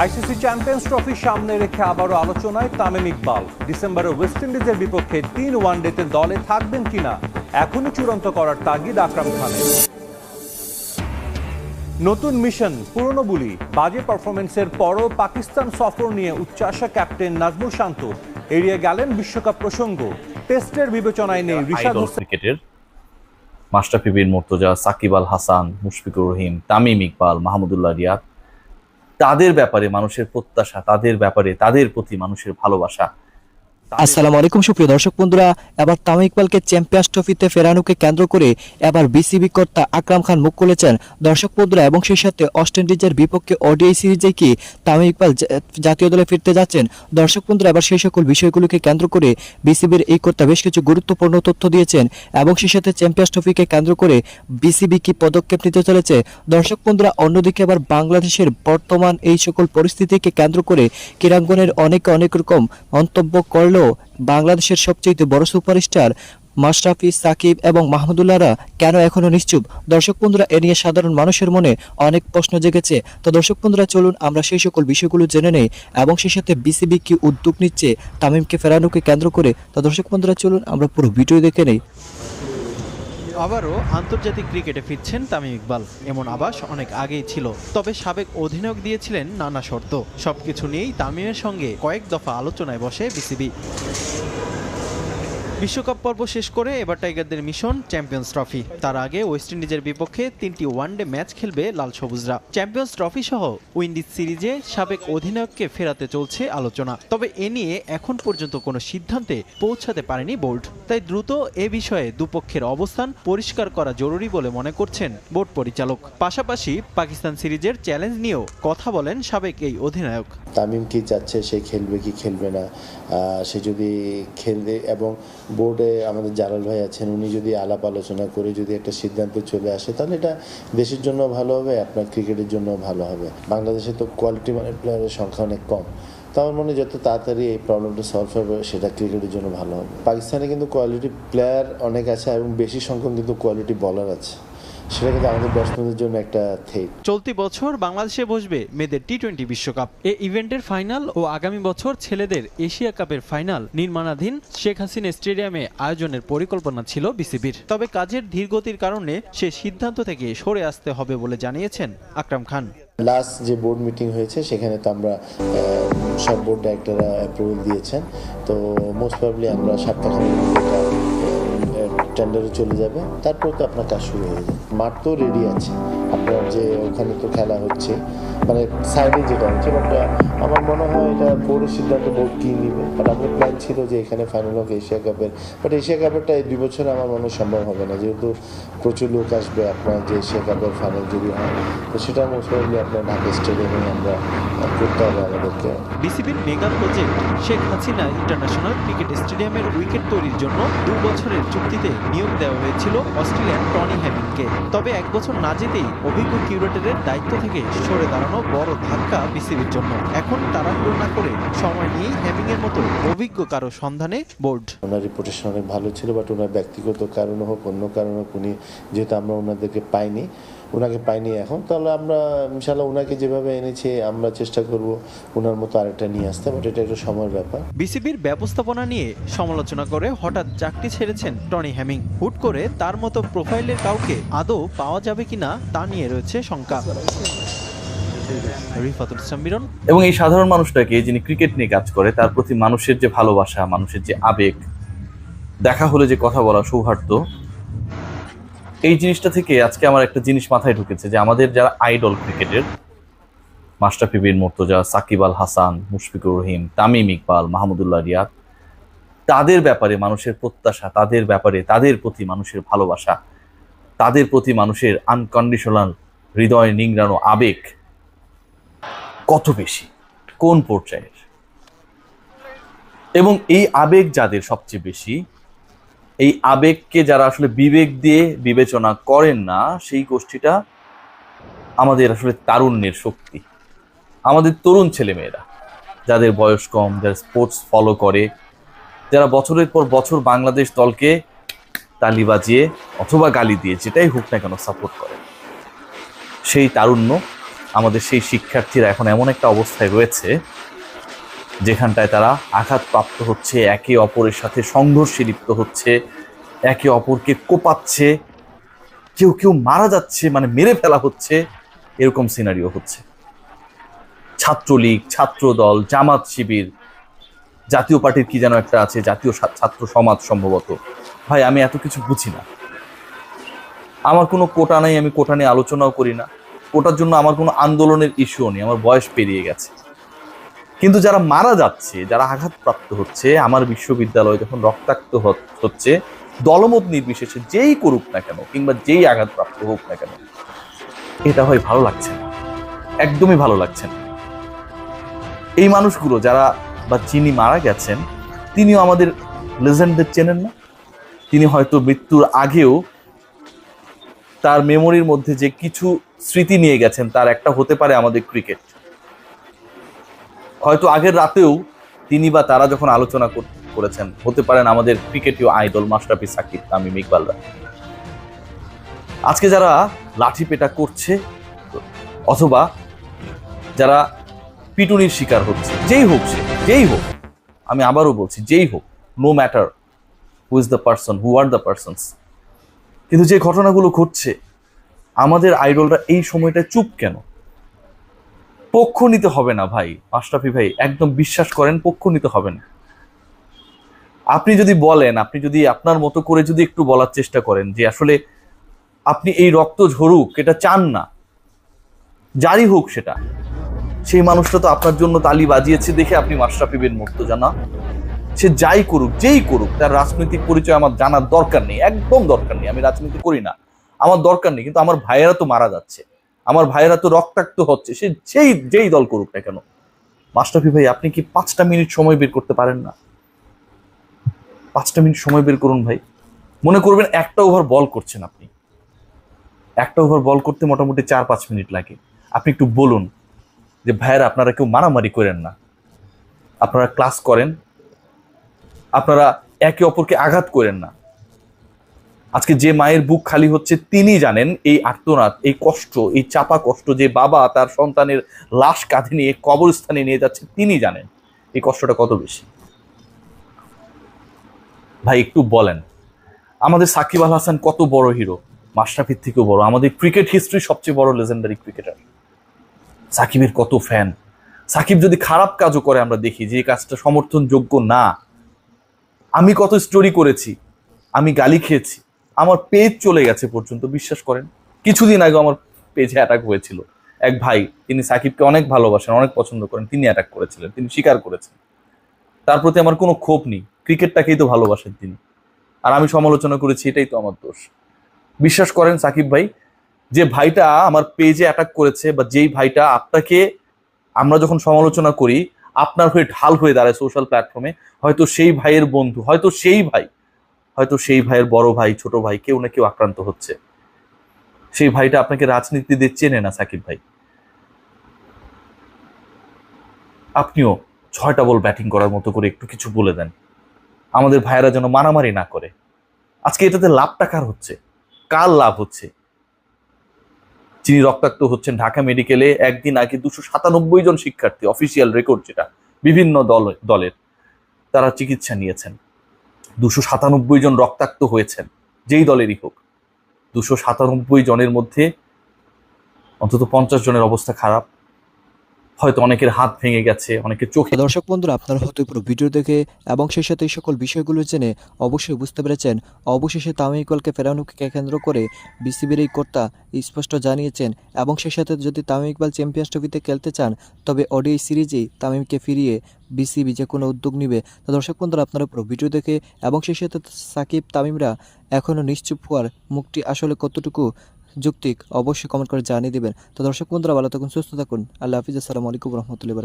ICC champions trophy সামনে রেখে আবারও আলোচনায় তামিম ইকবাল। ডিসেম্বরে ওয়েস্ট ইন্ডিজের বিপক্ষে 3 ওয়ানডেতে দলে থাকবেন কিনা এখনই চূড়ান্ত করার তাগিদ আকরাম খানের। নতুন মিশন পুরনো বুলি, বাজে পারফরমেন্সের পরও পাকিস্তান সফর নিয়ে উচ্চাশা ক্যাপ্টেন নাজমুল শান্ত। এড়িয়ে গেলেন বিশ্বকাপ প্রসঙ্গ, টেস্টের বিবেচনায় নেই রিশাদ হোসেন। ক্রিকেটের মাশরাফি বিন মুর্তজা, সাকিব আল হাসান, মুশফিকুর রহিম, তামিম ইকবাল, মাহমুদুল্লাহ রিয়াদ, তাদের ব্যাপারে মানুষের প্রত্যাশা, তাদের ব্যাপারে তাদের প্রতি মানুষের ভালোবাসা। আসসালামু আলাইকুম সুপ্রিয় দর্শক বন্ধুরা, এবার তামিম ইকবালকে চ্যাম্পিয়ন্স ট্রফিতে ফেরানোকে কেন্দ্র করে এবার বিসিবি কর্তা আকরাম খান মুখ খুলেছেন দর্শক বন্ধুরা, এবং সেই সাথে ওয়েস্ট ইন্ডিজের বিপক্ষে ওডিআই সিরিজে কি তামিম ইকবাল জাতীয় দলে ফিরতে যাচ্ছেন। দর্শক বন্ধুরা, এবার সেই সকল বিষয়গুলোকে কেন্দ্র করে বিসিবির এই কর্তা বেশ কিছু গুরুত্বপূর্ণ তথ্য দিয়েছেন, এবং সেই সাথে চ্যাম্পিয়ন্স ট্রফিকে কেন্দ্র করে বিসিবি কি পদক্ষেপ নিতে চলেছে। দর্শক বন্ধুরা, অন্যদিকে আবার বাংলাদেশের বর্তমান এই সকল পরিস্থিতিকে কেন্দ্র করে ক্রীড়াঙ্গনের অনেক রকম মন্তব্য করল বাংলাদেশের সবচেয়ে বড় সুপারস্টার মাশরাফি, সাকিব এবং মাহমুদুল্লাহরা কেন এখনো নিশ্চুপ। দর্শক বন্ধুরা, এ নিয়ে সাধারণ মানুষের মনে অনেক প্রশ্ন জেগেছে। তো দর্শক বন্ধুরা, চলুন আমরা সেই সকল বিষয়গুলো জেনে নেই, এবং সেই সাথে বিসিবি কি উদ্যোগ নিচ্ছে তামিমকে ফেরানোকে কেন্দ্র করে। তো দর্শক বন্ধুরা, চলুন আমরা পুরো ভিডিও দেখে নেই। আবারও আন্তর্জাতিক ক্রিকেটে ফিরছেন তামিম ইকবাল, এমন আভাস অনেক আগেই ছিল। তবে সাবেক অধিনায়ক দিয়েছিলেন নানা শর্ত। সবকিছু নিয়েই তামিমের সঙ্গে কয়েক দফা আলোচনায় বসে বিসিবি। বিশ্বকাপ পর্ব শেষ করে এবার টাইগারদের মিশন চ্যাম্পিয়ন্স ট্রফি। তার আগে ওয়েস্ট ইন্ডিজের বিপক্ষে 3টি ওয়ানডে ম্যাচ খেলবে লাল সবুজরা। চ্যাম্পিয়ন্স ট্রফি সহ উইন্ডিজ সিরিজে সাবেক অধিনায়ককে ফেরাতে চলছে আলোচনা। তবে এ নিয়ে এখন পর্যন্ত কোনো সিদ্ধান্তে পৌঁছাতে পারেনি বোর্ড। তাই দ্রুত এ বিষয়ে দুপক্ষের অবস্থান পরিষ্কার করা জরুরি বলে মনে করছেন বোর্ড পরিচালক। পাশাপাশি পাকিস্তান সিরিজের চ্যালেঞ্জ নিয়েও কথা বলেন সাবেক এই অধিনায়ক। তামিম কি চাচ্ছে, সে খেলবে কি খেলবে না, সে যদি খেলবে, এবং বোর্ডে আমাদের জালাল ভাই আছেন, উনি যদি আলাপ আলোচনা করে যদি একটা সিদ্ধান্তে চলে আসে, তাহলে এটা দেশের জন্য ভালো হবে, আপনার ক্রিকেটের জন্য ভালো হবে। বাংলাদেশে তো কোয়ালিটি মানের প্লেয়ারের সংখ্যা অনেক কম, তো আমার মনে হয় যত তাড়াতাড়ি এই প্রবলেমটা সলভ হবে সেটা ক্রিকেটের জন্য ভালো হবে। পাকিস্তানে কিন্তু কোয়ালিটি প্লেয়ার অনেক আছে, এবং বেশি সংখ্যক কিন্তু কোয়ালিটি বলার আছে, সেটা কিন্তু আমাদের ব্যাটসম্যানদের জন্য একটা থ্রেট। চলতি বছর বাংলাদেশে বসবে মেয়েদের টি-20 বিশ্বকাপ। এই ইভেন্টের ফাইনাল ও আগামী বছর ছেলেদের এশিয়া কাপের ফাইনাল নির্মাণাধীন শেখ হাসিনা স্টেডিয়ামে আয়োজনের পরিকল্পনা ছিল বিসিবির। তবে কাজের ধীরগতির কারণে সে সিদ্ধান্ত থেকে সরে আসতে হবে বলে জানিয়েছেন আকরাম খান। লাস্ট যে বোর্ড মিটিং হয়েছে সেখানে তো আমরা সব বোর্ড ডাইরেক্টররা অ্যাপ্রুভাল দিয়েছেন, তো মোস্ট প্রবাবলি আমরা সপ্তাহখানেক টেন্ডারে চলে যাবে, তারপর তো আপনার কাজ শুরু হয়ে যাবে। মাঠ তো রেডি আছে, আপনার যে ওখানে তো খেলা হচ্ছে, মানে সাইডে যেটা হচ্ছে, বাট আমার মনে হয় এটা বোর্ডের সিদ্ধান্ত, বোর্ড কী নিবে। বাট আমাদের প্ল্যান ছিল যে এখানে ফাইনাল হোক এশিয়া কাপের, বাট এশিয়া কাপেরটা এই 2 বছরে আমার মনে হয় সম্ভব হবে না, যেহেতু প্রচুর লোক আসবে। আপনার যে এশিয়া কাপের ফাইনাল যদি হয়, তো সেটা মোস্ট প্রবাবলি আপনার ঢাকা স্টেডিয়ামে আমরা করতে হবে আমাদেরকে। বিসিবির mega project Sheikh Hasina international cricket স্টেডিয়ামের উইকেট তৈরির জন্য 2 বছরের চুক্তিতে নিয়োগ দেওয়া হয়েছিল অস্ট্রেলিয়ান টনি হ্যামিংকে। তবে 1 বছর না যেতেই অভিজ্ঞ কিউরেটরের দায়িত্ব থেকে সরে দাঁড়ানো বড় ধাক্কা বিসিবির জন্য। এখন তাড়াহুড়ো না করে সময় নিয়েই হ্যামিংয়ের মতো অভিজ্ঞ কারো সন্ধানে বোর্ড। ওনার রিপুটেশন অনেক ভালো ছিল, বাট ওনার ব্যক্তিগত কারণ হোক অন্য কারণ হোক, উনি যেহেতু আমরা ওনাকে পাইনি এখন, তাহলে আমরা ইনশাল্লাহ ওনাকে যেভাবে এনেছি আমরা চেষ্টা করব ওনার মতো আরেকটা নিয়ে আসতে, বাট এটা একটা সময়ের ব্যাপার। বিসিবির ব্যবস্থাপনা নিয়ে সমালোচনা করে হঠাৎ চাকরি ছেড়েছেন টনি হ্যামিং। হুট করে তার মতো প্রোফাইলের কাউকে আদৌ পাওয়া যাবে কিনা তা নিয়ে রয়েছে শঙ্কা। রিফাতুল ইসলাম মিরন। এবং এই সাধারণ মানুষটাকে, যিনি ক্রিকেট নিয়ে কাজ করে, তার প্রতি মানুষের যে ভালোবাসা, মানুষের যে আবেগ, দেখা হলে যে কথা বলা, সৌহার্দ্য, এই জিনিসটা থেকে আজকে আমার একটা জিনিস মাথায় ঢুকেছে, যে আমাদের যারা আইডল ক্রিকেটের, মাশরাফি বিন মুর্তজা, সাকিব আল হাসান, মুশফিকুর রহিম, তামিম ইকবাল, মাহমুদুল্লাহ রিয়াদ, তাদের ব্যাপারে মানুষের প্রত্যাশা, তাদের ব্যাপারে তাদের প্রতি মানুষের ভালোবাসা, তাদের প্রতি মানুষের আনকন্ডিশনাল হৃদয় নিংড়ানো আবেগ কত বেশি, কোন পর্যায়ের, এবং এই আবেগ যাদের সবচেয়ে বেশি, এই আবেগকে যারা আসলে বিবেক দিয়ে বিবেচনা করেন না, সেই গোষ্ঠীটা আমাদের আসলে তারুণ্যের শক্তি। আমাদের তরুণ ছেলেমেয়েরা, যাদের বয়স কম, যারা স্পোর্টস ফলো করে, যারা বছরের পর বছর বাংলাদেশ দলকে তালি বাজিয়ে অথবা গালি দিয়ে, যেটাই হোক না কেন, সাপোর্ট করে, সেই তারুণ্য আমাদের সেই শিক্ষার্থীরা এখন এমন একটা অবস্থায় রয়েছে যেখানটায় তারা আঘাতপ্রাপ্ত হচ্ছে, একে অপরের সাথে সংঘর্ষে লিপ্ত হচ্ছে, একে অপরকে কোপাচ্ছে, কেউ কেউ মারা যাচ্ছে, মানে মেরে ফেলা হচ্ছে, এরকম সিনারিও হচ্ছে। ছাত্রলীগ, ছাত্রদল, জামাত শিবির, জাতীয় পার্টির কি যেন একটা আছে, জাতীয় ছাত্র সমাজ সম্ভবত। ভাই আমি এত কিছু বুঝি না, আমার কোনো কোটা নেই, আমি কোটা নিয়ে আলোচনাও করি না, কোটার জন্য আমার কোনো আন্দোলনের ইস্যুও নেই, আমার বয়স পেরিয়ে গেছে। কিন্তু যারা মারা যাচ্ছে, যারা আঘাতপ্রাপ্ত হচ্ছে, আমার বিশ্ববিদ্যালয় যখন রক্তাক্ত হচ্ছে, দলমত নির্বিশেষে যেই করুক না কেন কিংবা যেই আঘাতপ্রাপ্ত হোক না কেন, এটা হয় ভালো লাগছে না, একদমই ভালো লাগছে না। এই মানুষগুলো যারা বা যিনি মারা গেছেন তিনিও আমাদের লেজেন্ডদের চেনেন না। তিনি হয়তো মৃত্যুর আগেও তার মেমোরির মধ্যে যে কিছু স্মৃতি নিয়ে গেছেন তার একটা হতে পারে আমাদের ক্রিকেট। হয়তো আগের রাতেও তিনি বা তারা যখন আলোচনা করেছেন হতে পারেন আমাদের ক্রিকেটীয় আইডল মাশরাফি, সাকিব, তামিম, ইকবালরা। আজকে যারা লাঠি পেটা করছে অথবা যারা পিটুনির শিকার হচ্ছে, যেই হোক সে, যেই হোক, আমি আবারও বলছি যেই হোক, no matter who is the person, who are the persons, কিন্তু যে ঘটনাগুলো ঘটছে আমাদের আইডলরা এই সময়টায় চুপ কেন? পক্ষ নিতে হবে না ভাই, মাশরাফি ভাই একদম বিশ্বাস করেন, পক্ষ নিতে হবে না। আপনি যদি বলেন, আপনি যদি আপনার মতো করে যদি একটু বলার চেষ্টা করেন যে আসলে আপনি এই রক্ত ঝরুক এটা চান না, জারি হোক সেটা, সেই মানুষটা তো আপনার জন্য তালি বাজিয়েছে দেখে আপনি মাশরাফি বিন মুর্তজা, সে যাই করুক, যেই করুক, তার রাজনৈতিক পরিচয় আমার জানার দরকার নেই, একদম দরকার নেই, আমি রাজনীতি করি না, আমার দরকার নেই। কিন্তু আমার ভাইয়েরা তো মারা যাচ্ছে, আমার ভাইয়েরা তো রক্তাক্ত হচ্ছে, সে যেই দল করুক না কেন। মাশরাফি ভাই আপনি কি 5টা মিনিট সময় বের করতে পারেন না? 5টা মিনিট সময় বের করুন ভাই। মনে করবেন একটা ওভার বল করছেন আপনি, একটা ওভার বল করতে মোটামুটি 4-5 মিনিট লাগে। আপনি একটু বলুন যে ভাইয়েরা আপনারা কেউ মারামারি করেন না, আপনারা ক্লাস করেন, আপনারা একে অপরকে আঘাত করেন না। আজকে যে মায়ের বুক খালি হচ্ছে তিনি জানেন এই আর্তনাদ, এই কষ্ট, এই চাপা কষ্ট, যে বাবা তার সন্তানের লাশ কাঁধে নিয়ে কবরস্থানে নিয়ে যাচ্ছে, তিনি জানেন এই কষ্টটা কত বেশি। ভাই একটু বলেন, আমাদের সাকিব আল হাসান কত বড় হিরো, মাশরাফির থেকেও বড়, আমাদের ক্রিকেট হিস্ট্রি সবচেয়ে বড় লেজেন্ডারি ক্রিকেটার। সাকিবের কত ফ্যান। সাকিব যদি খারাপ কাজও করে আমরা দেখি যে কাজটা সমর্থনযোগ্য না, আমি কত স্টোরি করেছি, আমি গালি খেয়েছি, আমার পেজ চলে গেছে পর্যন্ত, বিশ্বাস করেন। কিছুদিন আগে আমার পেজে অ্যাটাক হয়েছিল, এক ভাই তিনি সাকিবকে অনেক ভালোবাসেন, অনেক পছন্দ করেন, তিনি অ্যাটাক করেছিলেন, তিনি স্বীকার করেছেন। তার প্রতি আমার কোনো ক্ষোভ নেই, ক্রিকেটটাকেই তো ভালোবাসেন তিনি, আর আমি সমালোচনা করেছি, এটাই তো আমার দোষ। বিশ্বাস করেন সাকিব ভাই, যে ভাইটা আমার পেজে অ্যাটাক করেছে বা যেই ভাইটা আপনাকে, আমরা যখন সমালোচনা করি আপনার হয়ে ঢাল হয়ে দাঁড়ায় সোশ্যাল প্ল্যাটফর্মে, হয়তো সেই ভাইয়ের বন্ধু, হয়তো সেই ভাইয়ের বড় ভাই, ছোট ভাই, কেউ না কেউ আক্রান্ত হচ্ছে। সেই ভাইটা আপনাকে রাজনীতিতে চেনে না সাকিব ভাই। আপনিও 6টা বল ব্যাটিং করার মতো করে একটু কিছু বলে দেন, আমাদের ভাইয়েরা যেন মারামারি না করে। আজকে এটাতে লাভটা কার হচ্ছে? কার লাভ হচ্ছে? যিনি রক্তাক্ত হচ্ছেন, ঢাকা মেডিকেলে একদিন আগে 297 জন শিক্ষার্থী, অফিসিয়াল রেকর্ড যেটা, বিভিন্ন দলের তারা চিকিৎসা নিয়েছেন। 297 জন রক্তাক্ত হয়েছেন, যেই দলেরই হোক। 297 জনের মধ্যে অন্তত 50 জনের অবস্থা খারাপ, হয়তো অনেকের হাত ভেঙে গেছে, অনেকের চোখে। দর্শক বন্ধুরা, আপনারা হয়তো পুরো ভিডিও দেখে এবং সেই সাথে এই সকল বিষয়গুলো জেনে অবশ্যই বুঝতে পেরেছেন, অবশেষে তামিম ইকবালকে ফেরানোকে কেন্দ্র করে বিসিবির এই কর্তা স্পষ্ট জানিয়েছেন, এবং সেই সাথে যদি তামিম ইকবাল চ্যাম্পিয়ন্স ট্রফিতে খেলতে চান তবে ওডিআই সিরিজেই তামিমকে ফিরিয়ে বিসিবি যে কোনো উদ্যোগ নেবে। তো দর্শক বন্ধুরা, আপনারা পুরো ভিডিও দেখে এবং সেই সাথে সাকিব তামিমরা এখনও নিশ্চুপ হওয়ার মুখটি আসলে কতটুকু যৌক্তিক অবশ্যই কমেন্ট করে জানিয়ে দেবেন। তো দর্শক বন্ধুরা, ভালো থাকুন, সুস্থ থাকুন, আল্লাহ হাফিজ, আসসালামু আলাইকুম রহমতুল্লাহ।